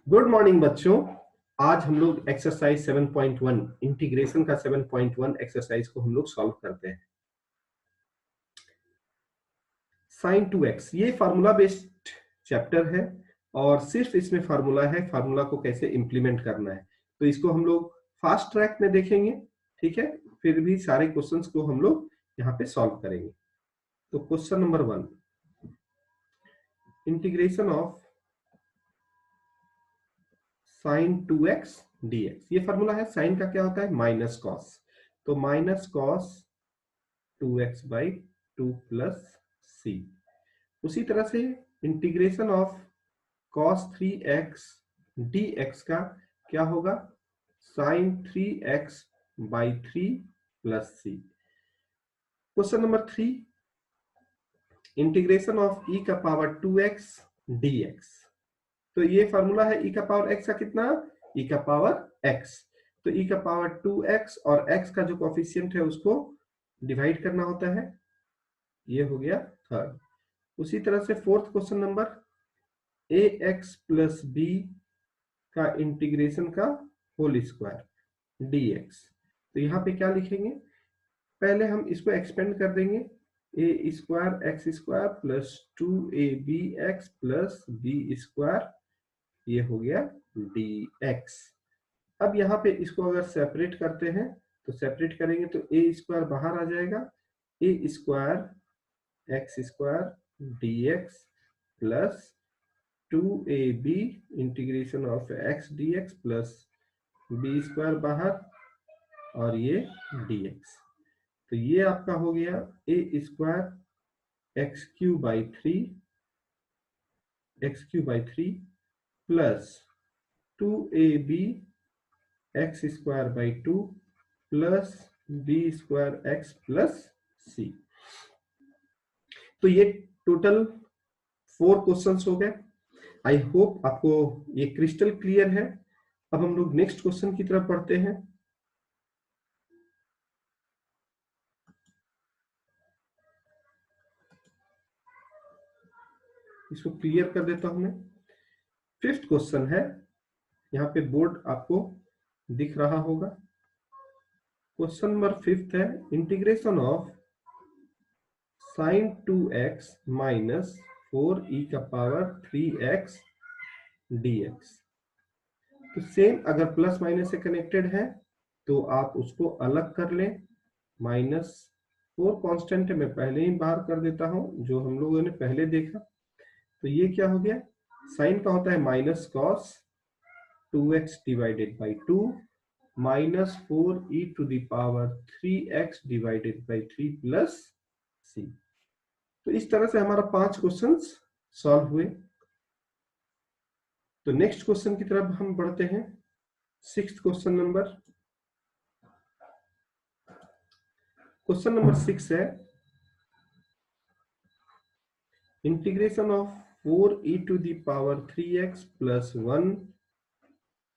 Good morning बच्चों। आज हम लोग एक्सरसाइज 7.1 इंटीग्रेशन का 7.1 एक्सरसाइज को हम लोग सॉल्व करते हैं। साइन 2x ये फार्मूला बेस्ड चैप्टर है और सिर्फ इसमें फार्मूला है, फार्मूला को कैसे इंप्लीमेंट करना है। तो इसको हम लोग फास्ट ट्रैक में देखेंगे, ठीक है। फिर भी सारे क्वेश्चंस को हम लोग यहाँ पे सॉल्व करेंगे। तो question number 1, integration of sine 2x dx। ये फार्मूला है, साइन का क्या होता है माइनस कॉस, तो minus cos 2x by 2 plus C. उसी तरह से integration of cos 3x dx का क्या होगा sin 3x by 3 plus C. Question number 3, integration of e का पावर 2x dx। तो ये फॉर्मूला है e का पावर x का कितना, e का पावर x। तो e का पावर 2x और x का जो कोफिशिएंट है उसको डिवाइड करना होता है। ये हो गया थर्ड। उसी तरह से fourth question number, ax plus B का इंटीग्रेशन का होल स्क्वायर dx। तो यहाँ पे क्या लिखेंगे, पहले हम इसको एक्सपेंड कर देंगे, A square X square plus 2ab plus B square, ये हो गया dx। अब यहाँ पे इसको अगर सेपरेट करते हैं तो सेपरेट करेंगे तो ए स्क्वायर बाहर आ जाएगा, A square X square dx plus 2ab integration of x dx plus B square बाहर और ये dx। तो ये आपका हो गया A square X cube by 3 plus 2ab X square by 2 plus B square X plus C. तो ये टोटल 4 क्वेश्चंस हो गए। आई होप आपको ये क्रिस्टल क्लियर है। अब हम लोग नेक्स्ट क्वेश्चन की तरफ बढ़ते हैं। इसको क्लियर कर देता हूं मैं। फिफ्थ क्वेश्चन है, यहाँ पे बोर्ड आपको दिख रहा होगा। क्वेश्चन नंबर फिफ्थ है, integration of sine 2x minus 4e का पावर 3x dx। तो सेम अगर प्लस माइनस से कनेक्टेड है तो आप उसको अलग कर लें। माइनस 4 कांस्टेंट मैं पहले ही बाहर कर देता हूं, जो हम लोगों ने पहले देखा। तो ये क्या हो गया, साइन का होता है minus cos 2x divided by 2 minus 4e to the power 3x divided by 3 plus C. तो इस तरह से हमारा 5 क्वेश्चंस सॉल्व हुए। तो नेक्स्ट क्वेश्चन की तरफ हम बढ़ते हैं। Sixth question number, question number 6 है, integration of 4e to the power 3x plus 1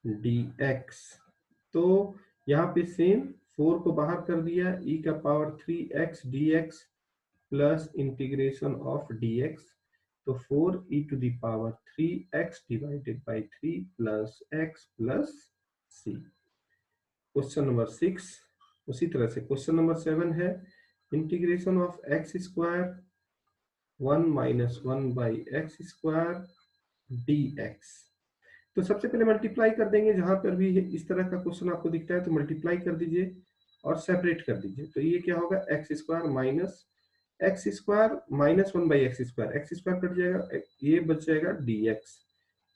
dx। तो यहाँ पे सेम 4 को बाहर कर दिया, e का power 3x dx plus integration of dx। तो 4e to the power 3x divided by 3 plus x plus c। Question number 6। उसी तरह से क्वेश्चन नंबर 7 है, integration of x square 1 minus 1 by x square dx। तो सबसे पहले multiply कर देंगे, जहां पर भी इस तरह का क्वेश्चन आपको दिखता है तो मल्टीप्लाई कर दीजिए और सेपरेट कर दीजिए। तो ये क्या होगा, X square minus X square minus 1 by x square cut जाएगा, ये बच जाएगा dx।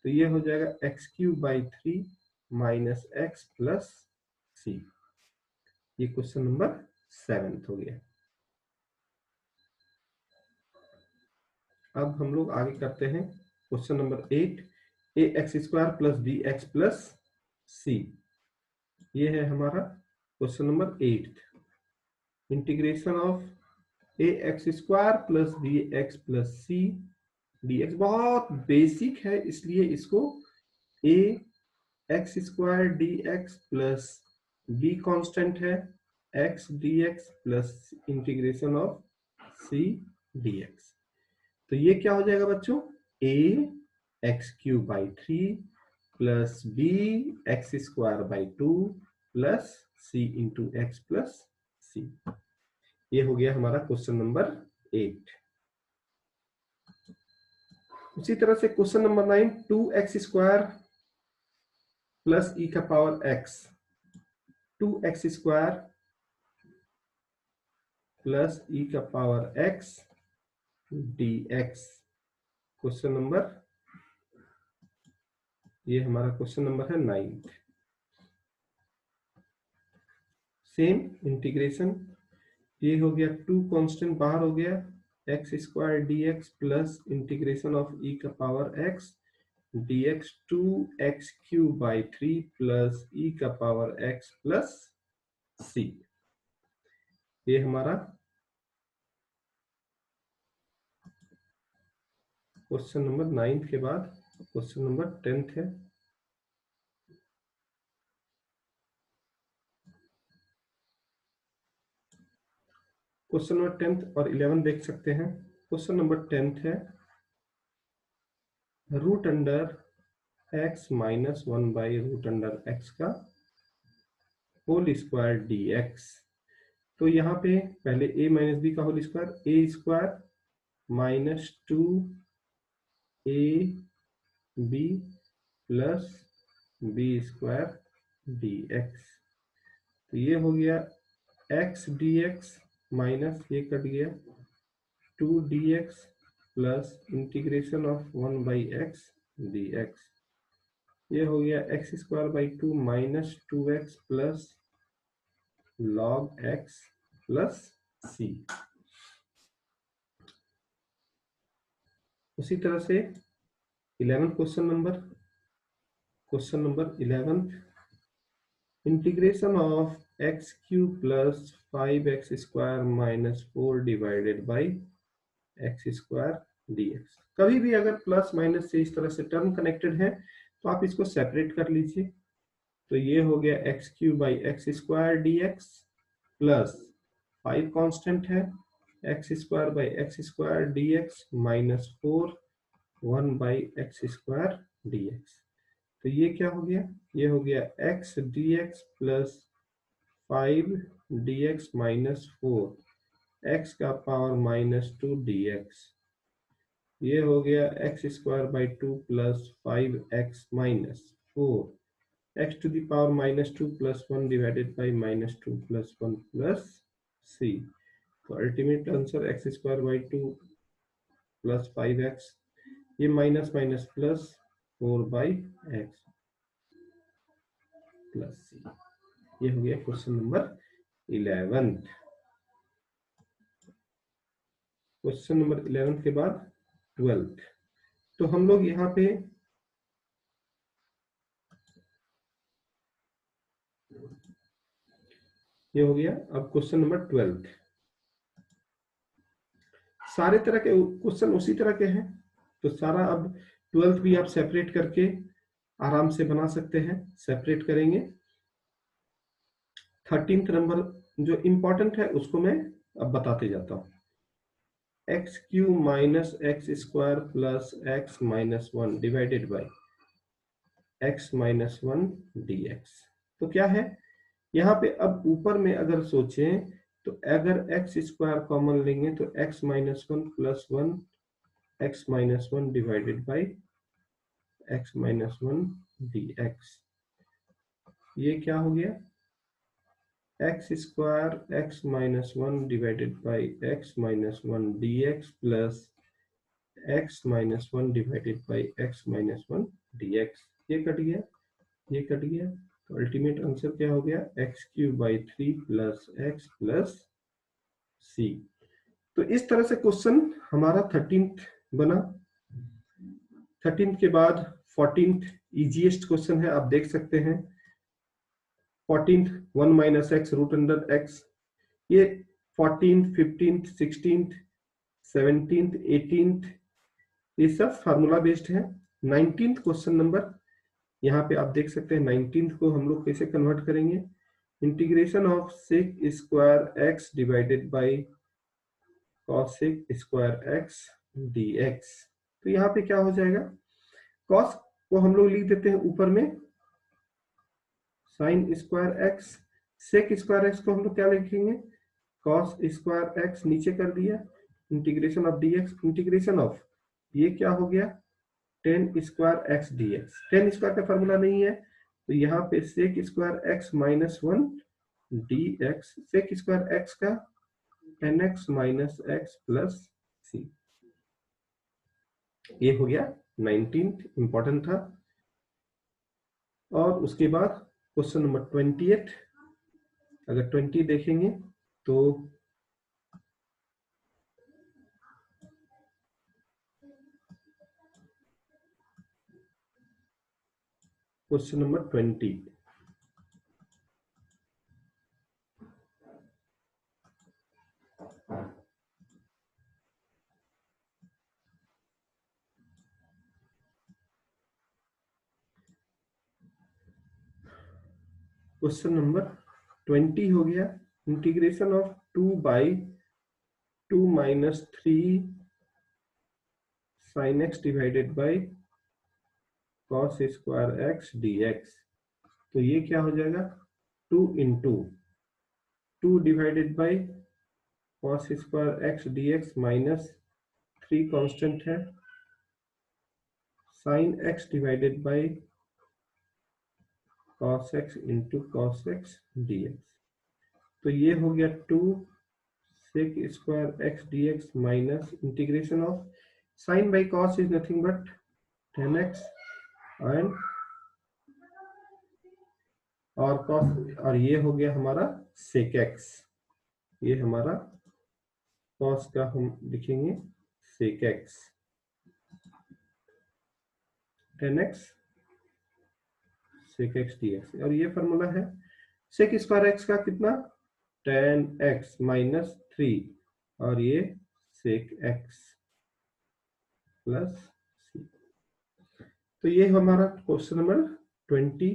तो ये हो जाएगा X cube by 3 minus X plus C. ये क्वेश्चन नंबर 7 हो गया। अब हम लोग आगे करते हैं question number 8, A X square plus B X plus C. ये है हमारा question number 8। Integration of A X square plus B X plus C dx बहुत बेसिक है, इसलिए इसको A X square D X plus B constant है X dx plus integration of C dx। तो ये क्या हो जाएगा बच्चों, A X cube by 3 plus B X square by 2 plus C into x plus C. ये हो गया हमारा क्वेश्चन नंबर 8। उसी तरह से question number 9, 2x square plus E का power x, 2x square plus E का power x dx। Question number, ये हमारा क्वेश्चन नंबर है 9। सेम इंटीग्रेशन, ये हो गया 2 कांस्टेंट बाहर हो गया, X square D X plus integration of E का power X dx 2x cube by 3 plus E का पावर x प्लस सी। ये हमारा क्वेश्चन नंबर 9 के बाद क्वेश्चन नंबर 10 है। क्वेश्चन नंबर 10 और 11 देख सकते हैं। क्वेश्चन नंबर 10 है root under x minus 1 by root under x का होल स्क्वायर dx। तो यहाँ पे पहले a माइनस बी का whole square, a square minus 2ab plus B square dx। तो ये हो गया x dx माइनस ये कट गया 2 dx plus integration of 1 by x dx। ये हो गया x square by 2 minus 2x plus log x plus c। उसी तरह से 11 question number 11, integration of x cube plus 5x square minus 4 divided by x square dx। कभी भी अगर plus minus से इस तरह से टर्म कनेक्टेड है तो आप इसको सेपरेट कर लीजिए। तो ये हो गया x cube by x square dx plus 5 constant है x square by x square dx minus 4 1 by x square dx। तो ये क्या हो गया, ये हो गया x dx plus 5 dx minus 4 x का पावर माइनस 2 dx। ये हो गया x square by 2 plus 5x minus 4 x to the power minus 2 plus 1 divided by minus 2 plus 1 plus c। तो ultimate answer x square by 2 plus 5x, ये minus minus plus 4 by X plus C. ये हो गया question number 11। Question number 11 के बाद 12। तो हम लोग यहाँ पे ये हो गया। अब क्वेश्चन नंबर 12, सारे तरह के क्वेश्चन उसी तरह के हैं, तो सारा अब 12th भी आप सेपरेट करके आराम से बना सकते हैं। सेपरेट करेंगे। 13th नंबर जो इंपॉर्टेंट है उसको मैं अब बताते जाता हूं। X Q minus X square plus x minus 1 divided by x minus 1 dx। तो क्या है यहाँ पे, अब ऊपर में अगर सोचें तो अगर एक्स स्क्वायर कॉमन लेंगे तो x minus 1 plus 1 x minus 1 divided by x minus 1 dx। ये क्या हो गया, X square X minus 1 divided by x minus 1 dx plus x minus 1 divided by x minus 1 dx। ये कट गया, ये cut गया। तो अल्टीमेट आंसर क्या हो गया, X cube by 3 plus X plus C. तो इस तरह से क्वेश्चन हमारा 13th बना। 13th के बाद 14th इजीएस्ट क्वेश्चन है, आप देख सकते हैं। 14th 1 minus x root under x. ये 14th 15th 16th 17th 18th ये सब फार्मूला बेस्ड है। 19th क्वेश्चन नंबर यहाँ पे आप देख सकते हैं। 19th को हम लोग कैसे कन्वर्ट करेंगे, integration of sec square x divided by cosec square x dx। तो यहाँ पे क्या हो जाएगा, कॉस वो हम लोग लिख देते हैं ऊपर में sine square x, sec square x को हम लोग क्या लिखेंगे, कॉस स्क्वायर एक्स, नीचे कर दिया integration of dx, integration of ये क्या हो गया tan square X D X. Tan square का फॉर्मूला नहीं है तो यहाँ पे sec square X minus one D X, sec square X का tan X minus X plus C. ये हो गया 19th, इंपॉर्टेंट था। और उसके बाद क्वेश्चन नंबर 28, अगर 20 देखेंगे तो क्वेश्चन नंबर 20, क्वेश्चन नंबर 20 हो गया, integration of 2 by 2 minus 3 sine X divided by cos square X D X. तो ये क्या हो जाएगा 2 into 2 divided by cos square X D X minus 3 constant है sine X divided by cos X into cos X D X. तो ये हो गया 2 sec square X D X minus integration of sine by cos is nothing but 10x and और cos, और ये हो गया हमारा सेक एक्स, ये हमारा कॉस का हम लिखेंगे sec x 10x sec x D x. और ये फॉर्मूला है सेक स्क्वायर एक्स का कितना 10x माइनस 3 और ये सेक एक्स प्लस सी। तो ये हमारा क्वेश्चन नंबर 20।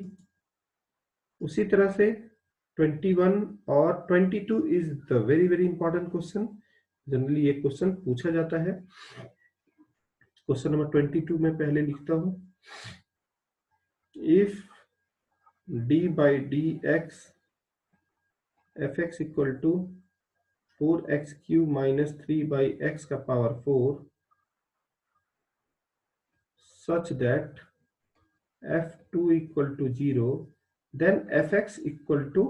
उसी तरह से 21 और 22 is the very very important question, generally ये क्वेश्चन पूछा जाता है। क्वेश्चन नंबर 22 में पहले लिखता हूं, if d by d x f x equal to 4x cube minus 3 by x का power 4 such that f2 equal to 0 then fx equal to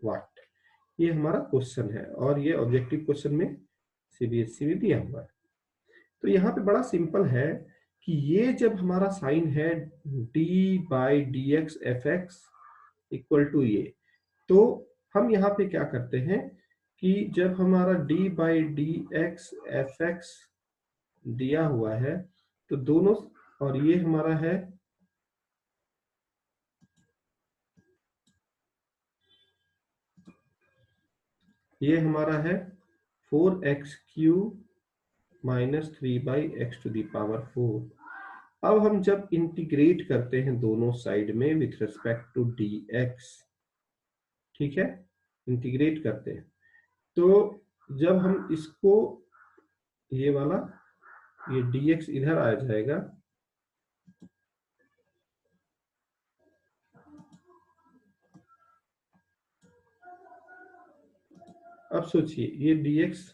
what। ये हमारा क्वेश्चन है और ये ऑब्जेक्टिव क्वेश्चन में सीबीएसई में दिया हुआ है। तो यहाँ पे बड़ा सिंपल है कि ये जब हमारा साइन है d by d x f x equal to ये, तो हम यहाँ पे क्या करते हैं कि जब हमारा d by d x f x दिया हुआ है तो दोनों, और ये हमारा है ये हमारा है 4x cube minus 3 by x to the power 4। अब हम जब इंटीग्रेट करते हैं दोनों साइड में विथ रिस्पेक्ट टू dx, ठीक है, इंटीग्रेट करते हैं तो जब हम इसको ये वाला ये dx इधर आ जाएगा, अब सोचिए ये dx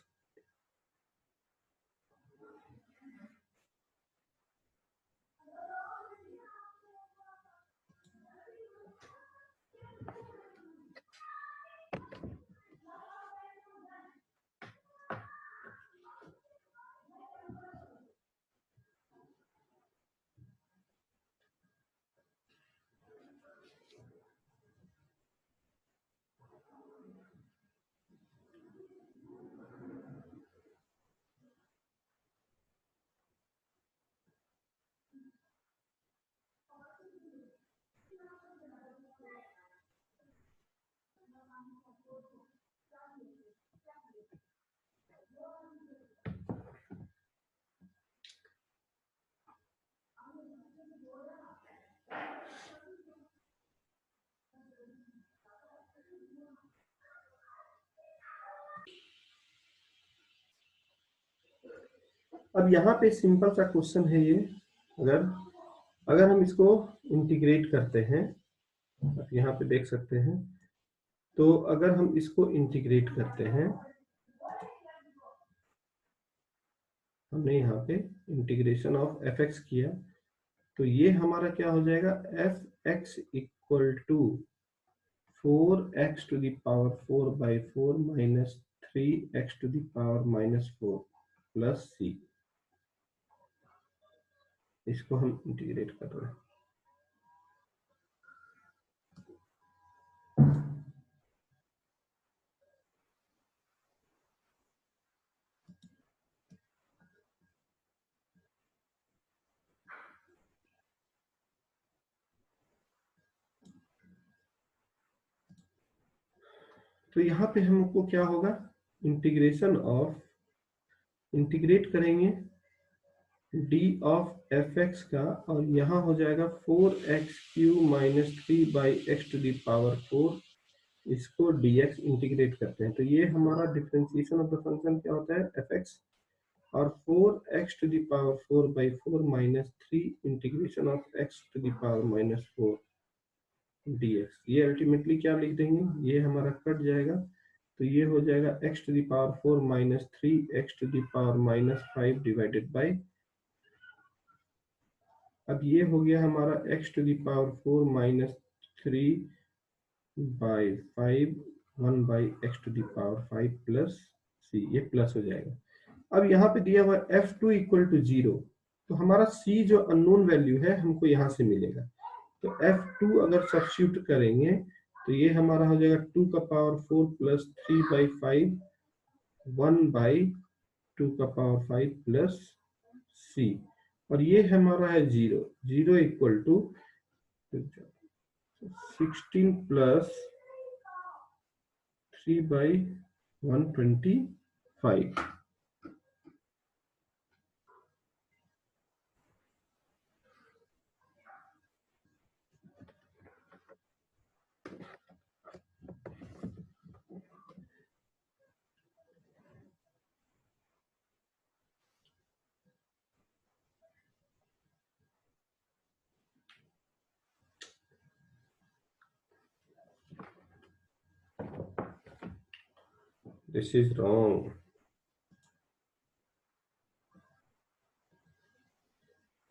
अब यहाँ पे सिंपल सा क्वेश्चन है ये, अगर अगर हम इसको इंटीग्रेट करते हैं, आप यहाँ पे देख सकते हैं, तो अगर हम इसको इंटीग्रेट करते हैं, हमने यहाँ पे इंटीग्रेशन ऑफ एफ एक्स किया, तो ये हमारा क्या हो जाएगा, f x equal to 4x to the power 4 by 4 minus 3x to the power minus 4 plus c। इसको हम इंटीग्रेट कर रहे हैं। तो यहाँ पे हमको क्या होगा, इंटीग्रेशन ऑफ, इंटीग्रेट करेंगे डी ऑफ एफ एक्स का, और यहाँ हो जाएगा 4x³ minus 3 by x to the power 4, इसको dx इंटीग्रेट करते हैं, तो ये हमारा डिफरेंशिएशन ऑफ द फंक्शन क्या होता है, एफ एक्स, और 4x to the power 4 by 4 minus 3 integration of x to the power minus 4 dx। ये अल्टीमेटली क्या लिख देंगे, ये हमारा कट जाएगा, तो ये हो जाएगा x to the power 4 minus 3 x to the power minus 5 divided by, अब ये हो गया हमारा x to the power 4 minus 3 by 5 1 by x to the power 5 plus c, ये प्लस हो जाएगा। अब यहाँ पे दिया हुआ f2 इक्वल टू 0, तो हमारा c जो अननोन वैल्यू है हमको यहाँ से मिलेगा, तो f2 अगर सब्स्टिट्यूट करेंगे तो ये हमारा हो जाएगा 2 का पावर 4 प्लस 3 बाई 5 1 बाई 2 का पावर 5 प्लस c, और ये हमारा है 0, 0 equal to 16 plus 3 by 125। This is wrong।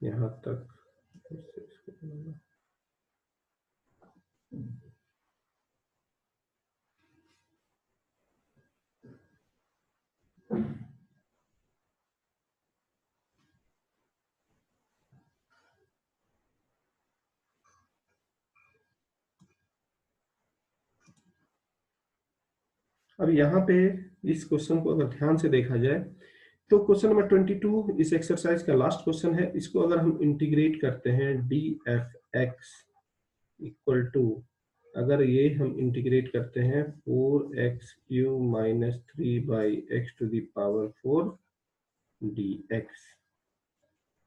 यहाँ तक अब यहाँ पे इस क्वेश्चन को अगर ध्यान से देखा जाए, तो क्वेश्चन नंबर 22 इस एक्सरसाइज का लास्ट क्वेश्चन है, इसको अगर हम इंटीग्रेट करते हैं d f x equal to, अगर ये हम इंटीग्रेट करते हैं 4x³ minus 3 by x to the power 4 dx,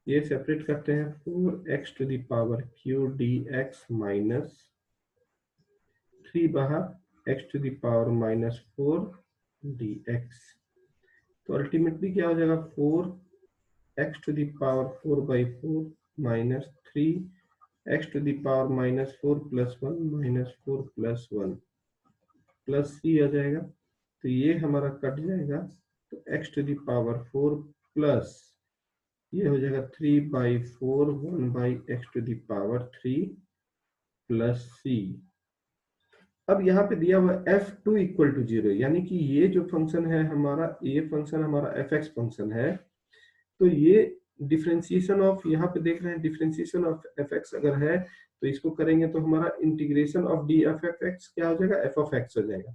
ये सेपरेट करते हैं 4x to the power q dx minus 3 बाहर x to the power minus 4 dx, तो अल्टीमेटली क्या हो जाएगा 4x to the power 4 by 4 minus 3x to the power minus 4 plus 1 minus 4 plus 1 plus c आ जाएगा, तो ये हमारा कट जाएगा, तो x to the power 4 plus ये हो जाएगा 3 by 4 1 by x to the power 3 plus c। अब यहाँ पे दिया हुआ f2 इक्वल टू 0, यानी कि ये जो फंक्शन है हमारा, ये फंक्शन हमारा fx फंक्शन है, तो ये डिफरेंशिएशन ऑफ, यहाँ पे देख रहे हैं डिफरेंशिएशन ऑफ fx अगर है तो इसको करेंगे तो हमारा integration of D F F x क्या हो जाएगा, f ऑफ x हो जाएगा।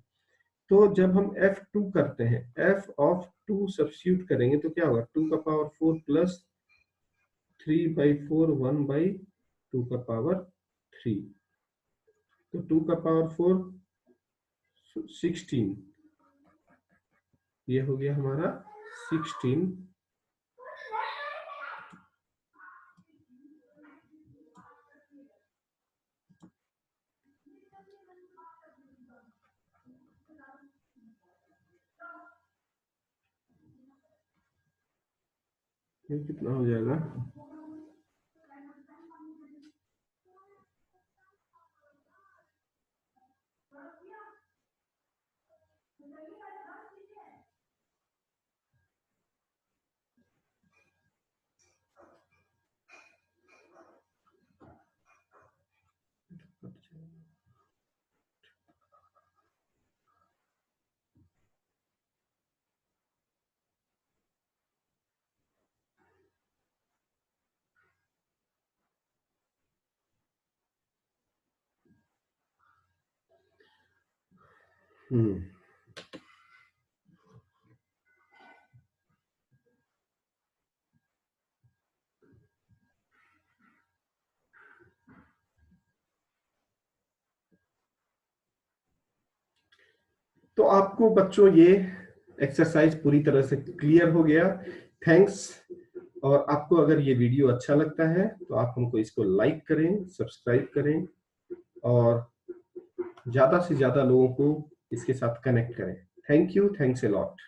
तो जब हम f2 करते हैं, f ऑफ 2 सब्स्टिट्यूट करेंगे तो क्या होगा, 2 का पावर 4 प्लस 3 बाई 4 1 बाई 2 का पावर 3, तो 2 का पावर 4 16, ये हो गया हमारा 16, ये कितना हो जाएगा, तो आपको बच्चों ये एक्सरसाइज पूरी तरह से क्लियर हो गया। थैंक्स। और आपको अगर ये वीडियो अच्छा लगता है तो आप हमको इसको लाइक करें, सब्सक्राइब करें और ज्यादा से ज्यादा लोगों को इसके साथ कनेक्ट करें। Thank you, thanks a lot.